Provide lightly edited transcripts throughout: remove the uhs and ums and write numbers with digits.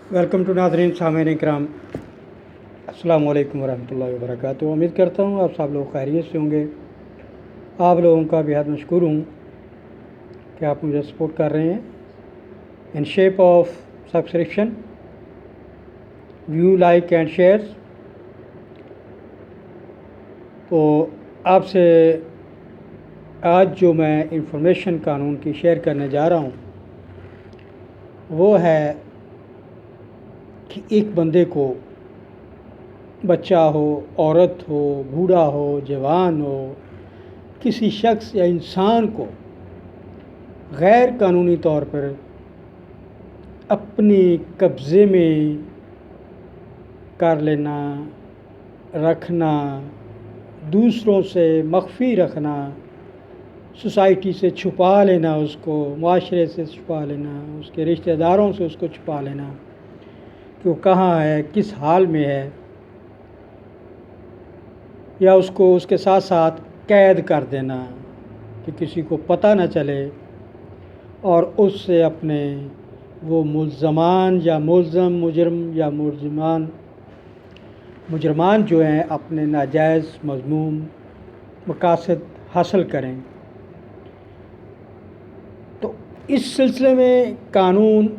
Welcome to नाज़रीन सामईन इकराम, अस्सलाम वालेकुम वरहमतुल्लाहि वबरकातुहू। उम्मीद करता हूँ आप सब लोग खैरियत से होंगे। आप लोगों का बेहद मशकूर हूँ कि आप मुझे सपोर्ट कर रहे हैं in shape of subscription, view, like and shares. तो आपसे आज जो मैं इंफॉर्मेशन कानून की शेयर करने जा रहा हूँ वो है कि एक बंदे को, बच्चा हो, औरत हो, बूढ़ा हो, जवान हो, किसी शख्स या इंसान को गैर कानूनी तौर पर अपने कब्ज़े में कर लेना, रखना, दूसरों से मख्फी रखना, सोसाइटी से छुपा लेना, उसको माशरे से छुपा लेना, उसके रिश्तेदारों से उसको छुपा लेना कि वो कहाँ है, किस हाल में है, या उसको उसके साथ साथ कैद कर देना कि किसी को पता न चले और उससे अपने वो मुल्ज़मान या मुल्ज़म, मुजरम या मुजरमान जो हैं अपने नाजायज़ मज़मूम मकासद हासिल करें। तो इस सिलसिले में कानून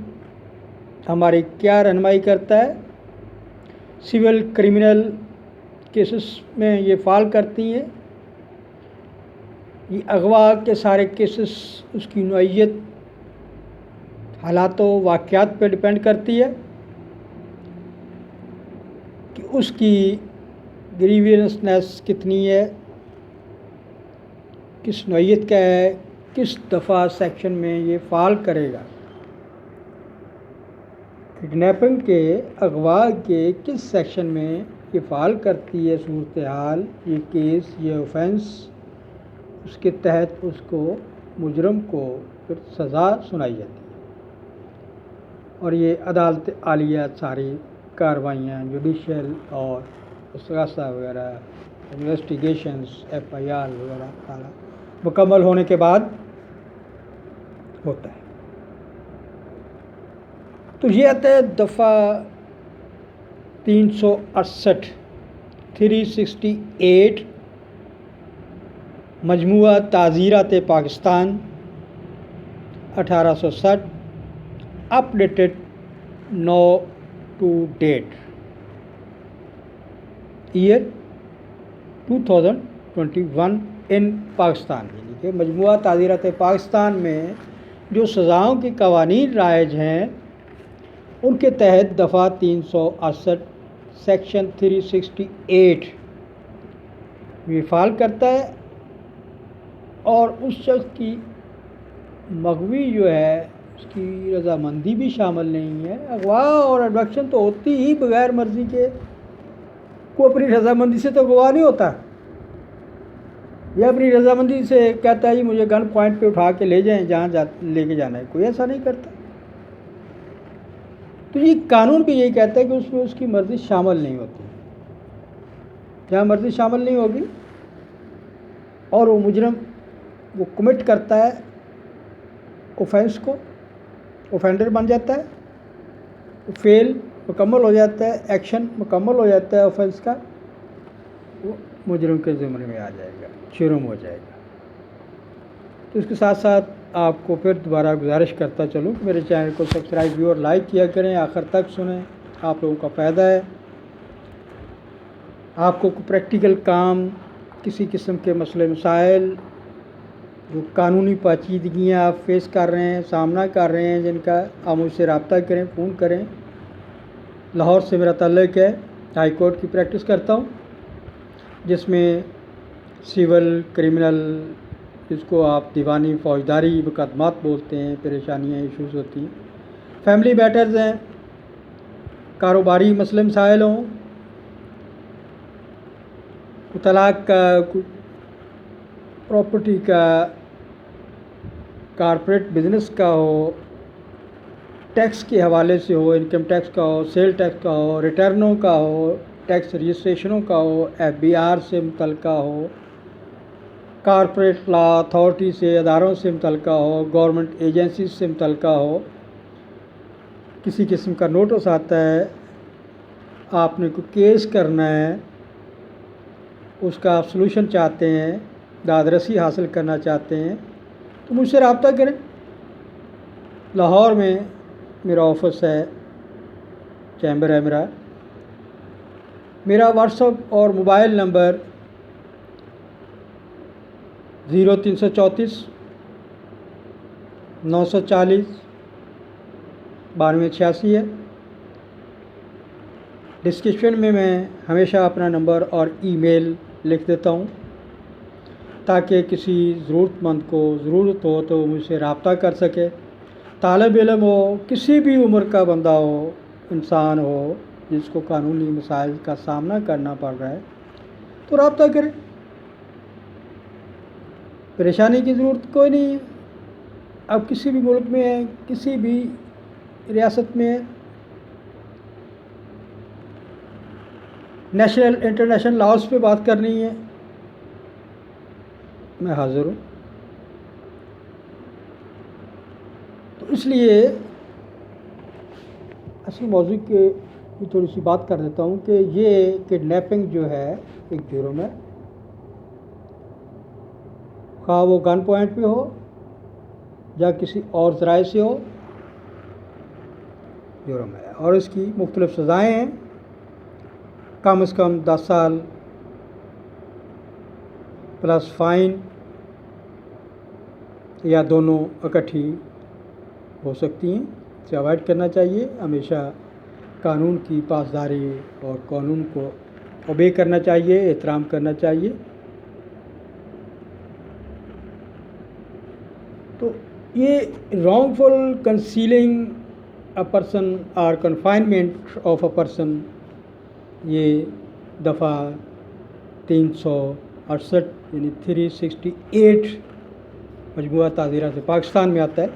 हमारी क्या रहनुमाई करता है? सिविल क्रिमिनल केसेस में ये फ़ाल करती है। ये अगवा के सारे केसेस उसकी नौइयत, हालातों, वाक़यात पर डिपेंड करती है कि उसकी ग्रीवियसनेस कितनी है, किस नौइयत का है, किस दफ़ा सेक्शन में ये फ़ाल करेगा। किडनैपिंग के, अगवा के किस सेक्शन में ये फ़ाल करती है सूरत हाल, ये केस, ये ऑफेंस, उसके तहत उसको, मुजरम को फिर सज़ा सुनाई जाती है। और ये अदालत आलिया सारी कार्रवाइयाँ, जुडिशल और इस्तग़ासा वगैरह, इन्वेस्टिगेशंस, FIR वगैरह सारा मुकम्मल होने के बाद होता है। तो ये आता है दफ़ा 368 368 मजमुआ ताज़ीरात Pakistan 1860, updated 9 to date, year 2021 in Pakistan. यानी कि मजमुआ ताज़ीरात पाकिस्तान में जो सज़ाओं के कवानीन राइज हैं उनके तहत दफ़ा 368 सेक्शन 368 ये फ़ाल करता है और उस शख्स की मगवी जो है उसकी रजामंदी भी शामिल नहीं है। अगवा और अबडक्शन तो होती ही बग़ैर मर्ज़ी के, को अपनी रजामंदी से तो अगवा नहीं होता। यह अपनी रजामंदी से कहता है जी मुझे गन पॉइंट पे उठा के ले जाएं, जहाँ लेके जाना है, कोई ऐसा नहीं करता। तो ये कानून भी यही कहता है कि उसमें उसकी मर्ज़ी शामिल नहीं होती। जहाँ मर्ज़ी शामिल नहीं होगी और वो मुजरम वो कमिट करता है ऑफेंस को, ऑफेंडर बन जाता है, फेल मुकम्मल हो जाता है, एक्शन मुकम्मल हो जाता है ऑफेंस का, वो मुजरम के ज़िम्मे में आ जाएगा, जुर्म हो जाएगा। तो इसके साथ साथ आपको फिर दोबारा गुजारिश करता चलूँ कि मेरे चैनल को सब्सक्राइब और लाइक किया करें, आखिर तक सुनें, आप लोगों का फ़ायदा है। आपको प्रैक्टिकल काम, किसी किस्म के मसले मसाइल, जो कानूनी पेचीदगियाँ आप फेस कर रहे हैं, सामना कर रहे हैं, जिनका आप मुझसे रब्ता करें, फ़ोन करें। लाहौर से मेरा ताल्लुक़ है, हाई कोर्ट की प्रैक्टिस करता हूँ, जिसमें सिविल, क्रिमिनल, जिसको आप दीवानी फ़ौजदारी मुकदमात बोलते हैं, परेशानियाँ, इश्यूज़ होती हैं, फैमिली मैटर्स हैं, कारोबारी मसले मसाइल हों, तलाक़ का, प्रॉपर्टी का, कारपोरेट बिज़नेस का हो, टैक्स के हवाले से हो, इनकम टैक्स का हो, सेल टैक्स का हो, रिटर्नों का हो, टैक्स रजिस्ट्रेशनों का हो, FBR से मुतल्लिक़ हो, कारपोरेट लॉ अथॉरिटी से, अदारों से मुतल्लिक़ हो, गवर्नमेंट एजेंसी से मुतल्लिक़ हो, کسی قسم کا نوٹس آتا ہے، آپ نے کوئی کیس کرنا ہے، اس کا آپ سلوشن چاہتے ہیں، دادرسی حاصل کرنا چاہتے ہیں، تو مجھ سے رابطہ کریں۔ لاہور میں میرا آفس ہے، چیمبر ہے میرا واٹس ایپ اور موبائل نمبر 0334 940 9286 ہے۔ ڈسکرپشن میں ہمیشہ اپنا نمبر اور ای میل لکھ دیتا ہوں تاکہ کسی ضرورت مند کو ضرورت ہو تو مجھ سے رابطہ کر سکے۔ طالب علم ہو، کسی بھی عمر کا بندہ ہو، انسان ہو جس کو قانونی مسائل کا سامنا کرنا پڑ رہا ہے تو رابطہ کرے۔ پریشانی کی ضرورت کوئی نہیں ہے۔ اب کسی بھی ملک میں ہے، کسی بھی ریاست میں ہے، نیشنل انٹرنیشنل لاؤز پہ بات کرنی ہے، میں حاضر ہوں۔ تو اس لیے اصل موضوع کے تھوڑی سی بات کر دیتا ہوں کہ یہ کڈنیپنگ جو ہے ایک جرم ہے، خواہ وہ گن پوائنٹ پہ ہو یا کسی اور ذرائع سے ہو، جرم ہے، اور اس کی مختلف سزائیں ہیں۔ کم از کم 10 سال پلس فائن یا دونوں اکٹھی ہو سکتی ہیں۔ اسے اوائڈ کرنا چاہیے، ہمیشہ قانون کی پاسداری اور قانون کو اوبے کرنا چاہیے، احترام کرنا چاہیے۔ تو یہ wrongful concealing a person اور کنفائنمنٹ آف اے پرسن، یہ دفعہ 368 یعنی 368 مجموعہ تعزیرات پاکستان میں آتا ہے۔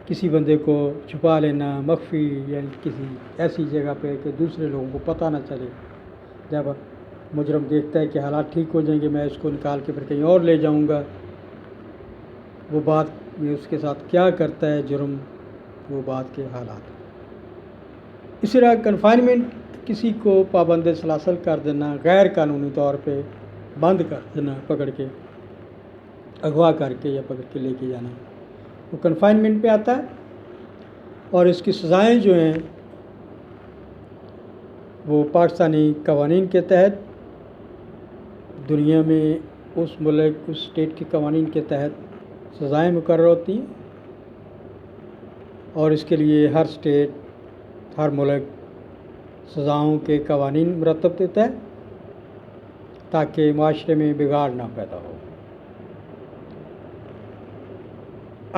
کسی بندے کو چھپا لینا، مخفی، یعنی کسی ایسی جگہ پہ کہ دوسرے لوگوں کو پتہ نہ چلے۔ جب مجرم دیکھتا ہے کہ حالات ٹھیک ہو جائیں گے، میں اس کو نکال کے پھر کہیں اور لے جاؤں گا، وہ بات میں اس کے ساتھ کیا کرتا ہے جرم، وہ بات کے حالات۔ اس طرح کنفائنمنٹ، کسی کو پابند سلاسل کر دینا، غیر قانونی طور پہ بند کر دینا، پکڑ کے اغوا کر کے یا پکڑ کے لے کے جانا، وہ کنفائنمنٹ پہ آتا ہے۔ اور اس کی سزائیں جو ہیں وہ پاکستانی قوانین کے تحت، دنیا میں اس ملک، اس اسٹیٹ کے قوانین کے تحت سزائیں مقرر ہوتی ہیں، اور اس کے لیے ہر اسٹیٹ، ہر ملک سزاؤں کے قوانین مرتب دیتا ہے تاکہ معاشرے میں بگاڑ نہ پیدا ہو۔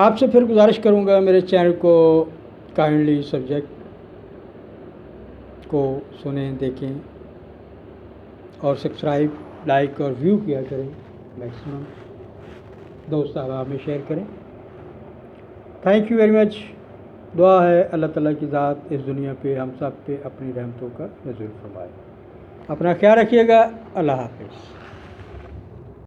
آپ سے پھر گزارش کروں گا میرے چینل کو کائنڈلی سبجیکٹ کو سنیں، دیکھیں اور سبسکرائب، لائک اور ویو کیا کریں، میکسیمم دوست احباب میں شیئر کریں۔ Thank you very much. دعا ہے اللہ تعالیٰ کی ذات اس دنیا پہ ہم سب پہ اپنی رحمتوں کا نزول فرمائے۔ اپنا خیال رکھیے گا۔ اللہ حافظ۔